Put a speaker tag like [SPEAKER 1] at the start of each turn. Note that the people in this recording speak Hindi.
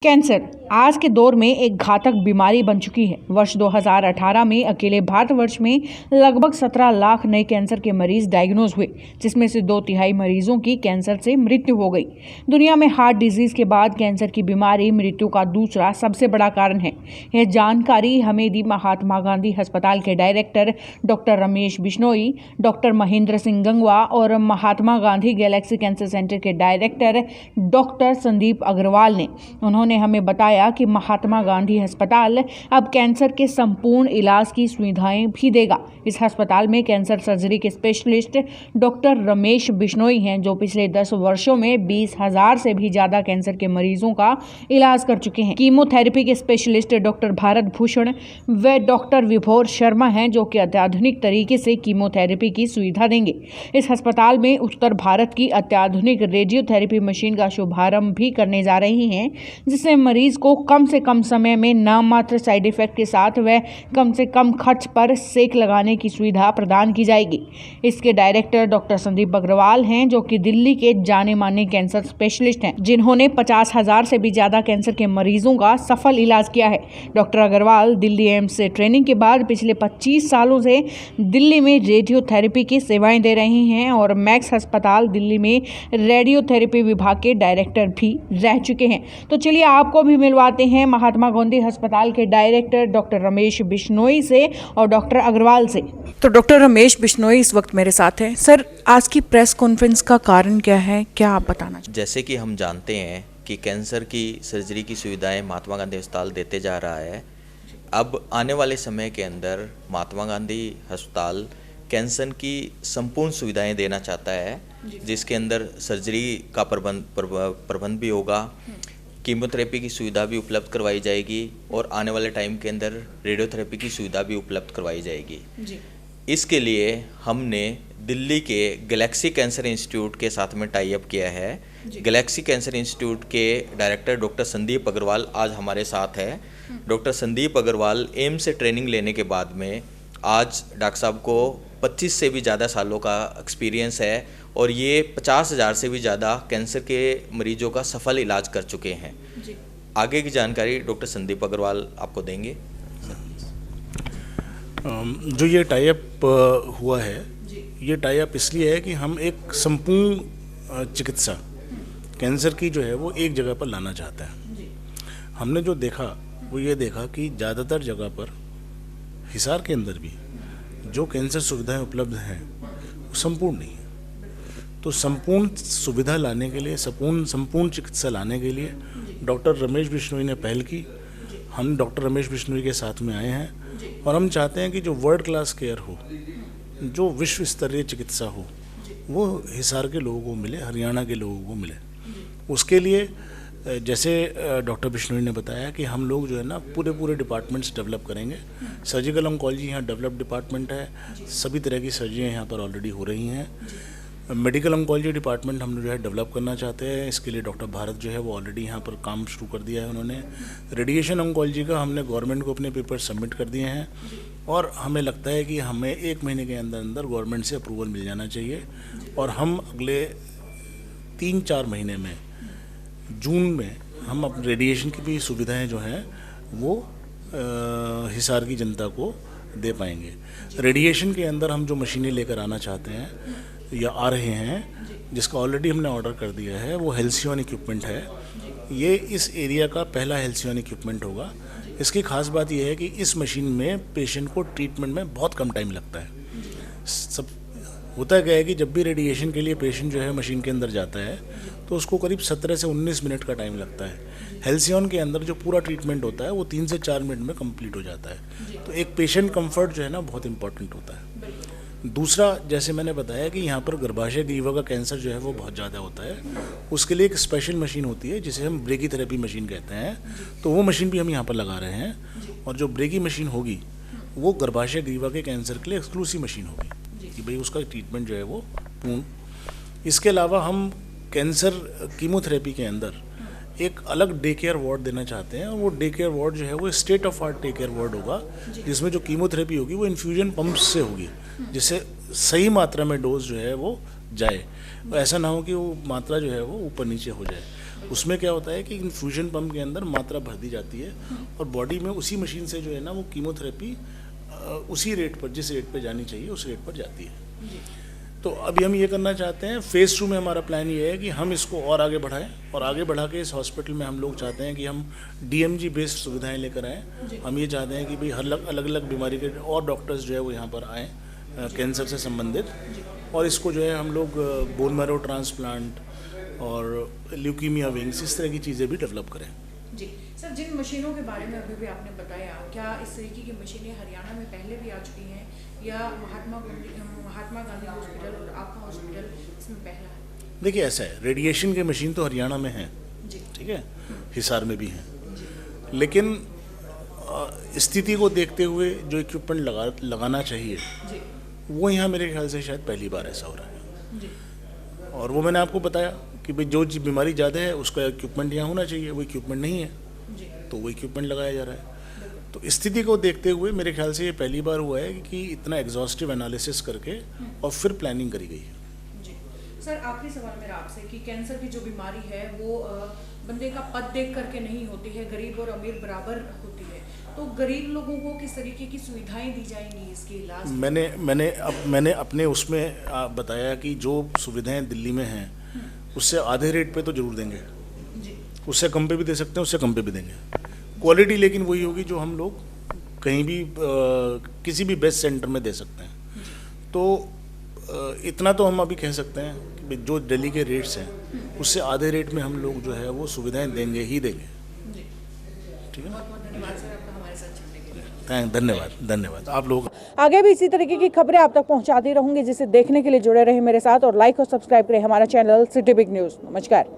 [SPEAKER 1] कैंसर आज के दौर में एक घातक बीमारी बन चुकी है। वर्ष 2018 में अकेले भारतवर्ष में लगभग 17 लाख नए कैंसर के मरीज डायग्नोज हुए, जिसमें से 2/3 मरीजों की कैंसर से मृत्यु हो गई। दुनिया में हार्ट डिजीज के बाद कैंसर की बीमारी मृत्यु का दूसरा सबसे बड़ा कारण है। यह जानकारी हमें दी महात्मा गांधी अस्पताल के director doctor Ramesh Bishnoi, doctor Mahendra Singh Gangwa और Mahatma Gandhi Galaxy cancer centre के डायरेक्टर डॉक्टर संदीप अग्रवाल ने। उन्होंने हमें बताया कि महात्मा गांधी अस्पताल अब कैंसर के संपूर्ण इलाज की सुविधाएं भी देगा। इस अस्पताल में कैंसर सर्जरी के स्पेशलिस्ट डॉक्टर रमेश बिश्नोई हैं, जो पिछले 10 वर्षों में 20,000 से भी ज्यादा कैंसर के मरीजों का इलाज कर चुके हैं। कीमोथेरेपी के स्पेशलिस्ट डॉक्टर भारत भूषण व डॉक्टर विभोर शर्मा हैं, जो कि अत्याधुनिक तरीके से कीमोथेरेपी की सुविधा देंगे। इस अस्पताल में उत्तर भारत की अत्याधुनिक रेडियोथेरेपी मशीन का शुभारंभ भी करने जा रही हैं, जिससे मरीज को कम से कम समय में नाममात्र साइड इफेक्ट के साथ व कम से कम खर्च पर सेक लगाने की सुविधा प्रदान की जाएगी। इसके डायरेक्टर डॉक्टर संदीप अग्रवाल हैं, जो कि दिल्ली के जाने माने कैंसर स्पेशलिस्ट हैं, जिन्होंने 50,000 से भी ज्यादा कैंसर के मरीजों का सफल इलाज किया है। डॉक्टर अग्रवाल दिल्ली एम्स से ट्रेनिंग के बाद पिछले 25 सालों से दिल्ली में रेडियोथेरेपी की सेवाएं दे रहे हैं और मैक्स अस्पताल दिल्ली में रेडियोथेरेपी विभाग के डायरेक्टर भी रह चुके हैं। तो चलिए आपको भी मिलवाते हैं महात्मा गांधी अस्पताल के डायरेक्टर डॉक्टर रमेश बिश्नोई से और डॉक्टर अग्रवाल से। तो डॉक्टर रमेश बिश्नोई इस वक्त मेरे साथ हैं। सर, आज की प्रेस कॉन्फ्रेंस का कारण क्या है, क्या आप बताना चाहते हैं?
[SPEAKER 2] जैसे कि हम जानते हैं कि कैंसर की सर्जरी की सुविधाएं महात्मा गांधी अस्पताल देते जा रहा है। अब आने वाले समय के अंदर महात्मा गांधी अस्पताल कैंसर की संपूर्ण सुविधाएं देना चाहता है, जिसके अंदर सर्जरी का प्रबंध भी होगा, कीमोथेरेपी की सुविधा भी उपलब्ध करवाई जाएगी और आने वाले टाइम के अंदर रेडियोथेरेपी की सुविधा भी उपलब्ध करवाई जाएगी। इसके लिए हमने दिल्ली के गैलेक्सी कैंसर इंस्टीट्यूट के साथ में टाई अप किया है। गैलेक्सी कैंसर इंस्टीट्यूट के डायरेक्टर डॉक्टर संदीप अग्रवाल आज हमारे साथ है। डॉक्टर संदीप अग्रवाल एम्स से ट्रेनिंग लेने के बाद में आज डॉक्टर साहब को 25 से भी ज़्यादा सालों का एक्सपीरियंस है और ये 50,000 से भी ज़्यादा कैंसर के मरीजों का सफल इलाज कर चुके हैं। आगे की जानकारी डॉक्टर संदीप अग्रवाल आपको देंगे।
[SPEAKER 3] जो ये टाई अप हुआ है, ये टाई अप इसलिए है कि हम एक संपूर्ण चिकित्सा कैंसर की जो है वो एक जगह पर लाना चाहते हैं। हमने जो देखा वो ये देखा कि ज़्यादातर जगह पर हिसार के अंदर भी जो कैंसर सुविधाएं उपलब्ध हैं वो संपूर्ण नहीं है। तो संपूर्ण सुविधा लाने के लिए, संपूर्ण चिकित्सा लाने के लिए डॉक्टर रमेश बिश्नोई ने पहल की। हम डॉक्टर रमेश बिश्नोई के साथ में आए हैं और हम चाहते हैं कि जो वर्ल्ड क्लास केयर हो, जो विश्व स्तरीय चिकित्सा हो, वो हिसार के लोगों को मिले, हरियाणा के लोगों को मिले। उसके लिए जैसे डॉक्टर बिश्नोई ने बताया कि हम लोग जो है ना पूरे डिपार्टमेंट्स डेवलप करेंगे। सर्जिकल ऑन्कोलॉजी यहाँ डेवलप डिपार्टमेंट है, सभी तरह की सर्जरियाँ यहाँ पर ऑलरेडी हो रही हैं। मेडिकल ऑन्कोलॉजी डिपार्टमेंट हम जो है डेवलप करना चाहते हैं। इसके लिए डॉक्टर भारत जो है वो ऑलरेडी यहाँ पर काम शुरू कर दिया है उन्होंने। रेडिएशन ऑन्कोलॉजी का हमने गवर्नमेंट को अपने पेपर सबमिट कर दिए हैं और हमें लगता है कि हमें 1 महीने के अंदर गवर्नमेंट से अप्रूवल मिल जाना चाहिए और हम अगले 3-4 महीने में जून में हम अपने रेडिएशन की भी सुविधाएं जो हैं वो हिसार की जनता को दे पाएंगे। रेडिएशन के अंदर हम जो मशीनें लेकर आना चाहते हैं या आ रहे हैं, जिसका ऑलरेडी हमने ऑर्डर कर दिया है, वो हेल्सियन इक्विपमेंट है। ये इस एरिया का पहला हेल्सियन इक्विपमेंट होगा। इसकी खास बात यह है कि इस मशीन में पेशेंट को ट्रीटमेंट में बहुत कम टाइम लगता है। सब होता क्या है कि जब भी रेडिएशन के लिए पेशेंट जो है मशीन के अंदर जाता है तो उसको करीब 17 से 19 मिनट का टाइम लगता है। हेल्सियन के अंदर जो पूरा ट्रीटमेंट होता है वो 3 से 4 मिनट में कंप्लीट हो जाता है। तो एक पेशेंट कंफर्ट जो है ना बहुत इंपॉर्टेंट होता है। दूसरा, जैसे मैंने बताया कि यहाँ पर गर्भाशय ग्रीवा का कैंसर जो है वो बहुत ज़्यादा होता है। उसके लिए एक स्पेशल मशीन होती है जिसे हम ब्रेकीथेरेपी मशीन कहते हैं। तो वो मशीन भी हम यहाँ पर लगा रहे हैं और जो ब्रेकी मशीन होगी वो गर्भाशय ग्रीवा के कैंसर के लिए एक्सक्लूसिव मशीन होगी कि भाई उसका ट्रीटमेंट जो है वो पूर्ण। इसके अलावा हम कैंसर कीमोथेरेपी के अंदर एक अलग डे केयर वार्ड देना चाहते हैं और वो डे केयर वार्ड जो है वो state of art day care ward होगा, जिसमें जो कीमोथेरेपी होगी वो इन्फ्यूजन पंप से होगी, जिससे सही मात्रा में डोज जो है वो जाए। ऐसा ना हो कि वो मात्रा जो है वो ऊपर नीचे हो जाए। उसमें क्या होता है कि इन्फ्यूजन पंप के अंदर मात्रा भर दी जाती है और बॉडी में उसी मशीन से जो है ना वो कीमोथेरेपी उसी रेट पर, जिस रेट पर जानी चाहिए उस रेट पर जाती है। तो अभी हम ये करना चाहते हैं, फेज़ 2 में हमारा प्लान ये है कि हम इसको और आगे बढ़ाएं और आगे बढ़ा के इस हॉस्पिटल में हम लोग चाहते हैं कि हम DMG बेस्ड सुविधाएं लेकर आएँ। हम ये चाहते हैं कि भाई हर अलग अलग बीमारी के और डॉक्टर्स जो है वो यहाँ पर आएँ कैंसर से संबंधित, और इसको जो है हम लोग बोन मैरो ट्रांसप्लांट और ल्यूकीमिया विंग्स, इस तरह की चीज़ें भी डेवलप करें।
[SPEAKER 1] जी सर, जिन मशीनों के बारे में अभी भी आपने बताया, क्या इस तरीके की मशीनें हरियाणा में पहले भी आ चुकी हैं या महात्मा गांधी हॉस्पिटल और आपका हॉस्पिटल इसमें पहला है?
[SPEAKER 3] देखिए ऐसा है, रेडिएशन की मशीन तो हरियाणा में है, ठीक है, हिसार में भी है, लेकिन स्थिति को देखते हुए जो इक्विपमेंट लगाना चाहिए वो यहाँ मेरे ख्याल से शायद पहली बार ऐसा हो रहा है। और वो मैंने आपको बताया कि भाई जो बीमारी ज़्यादा है उसका इक्विपमेंट यहाँ होना चाहिए, वो इक्विपमेंट नहीं है तो वो इक्विपमेंट लगाया जा रहा है। तो स्थिति को देखते हुए मेरे ख्याल से ये पहली बार हुआ है कि इतना एग्जॉस्टिव एनालिसिस करके और फिर प्लानिंग करी गई है।
[SPEAKER 1] जी सर, आखिरी सवाल मेरा आपसे कि कैंसर की जो बीमारी है वो बंदे का पद देख करके नहीं होती है, गरीब और अमीर बराबर होती है, तो गरीब लोगों को किस तरीके की सुविधाएं दी जाएंगी इसके इलाज?
[SPEAKER 3] मैंने अपने उसमें बताया कि जो सुविधाएं दिल्ली में हैं उससे आधे रेट पे तो जरूर देंगे, उससे कम पे भी दे सकते हैं, उससे कम पे भी देंगे। क्वालिटी लेकिन वही होगी जो हम लोग कहीं भी किसी भी बेस्ट सेंटर में दे सकते हैं। तो इतना तो हम अभी कह सकते हैं कि जो दिल्ली के रेट्स हैं उससे आधे रेट में हम लोग जो है वो सुविधाएं देंगे ही देंगे। ठीक है,
[SPEAKER 1] बहुत धन्यवाद सर आपका हमारे साथ जुड़ने के लिए।
[SPEAKER 3] धन्यवाद आप लोग।
[SPEAKER 1] आगे भी इसी तरीके की खबरें आप तक पहुंचाती रहूंगी, जिसे देखने के लिए जुड़े रहे मेरे साथ और लाइक और सब्सक्राइब करें हमारा चैनल सिटी बिग न्यूज़। नमस्कार।